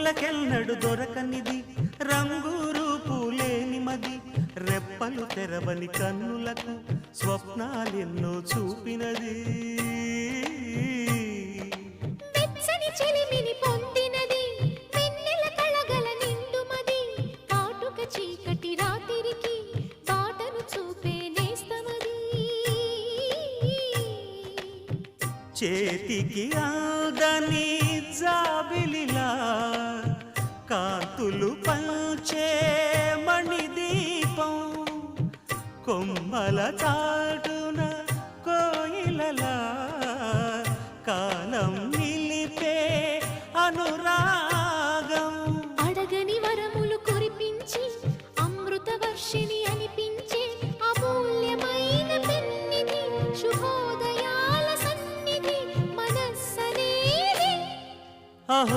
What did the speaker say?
కనులకెన్నడు దొరకనిది రంగు రూపు లేని మది రెప్పలు తెరవని కన్నులకు స్వప్నాలెన్నో చూపినది వెచ్చని చెలిమిని పొందినది వెన్నెల కళగల నిండుమది కాటుక చీకటి రాత్రికి బాటను చూపే నేస్తమది చేతికి ఆదని జాబిలిలా కాంతులు పంచే మణిదీపం కొమ్మల చాటున కోయిలలా కాలం నిలిపే అనురాగం అడగని వరములు కురిపించి అమృత వర్షిణి అనిపించే అమూల్యమైన పెన్నిధి శుభోదయాల సన్నిధి మనస్సనేది అహో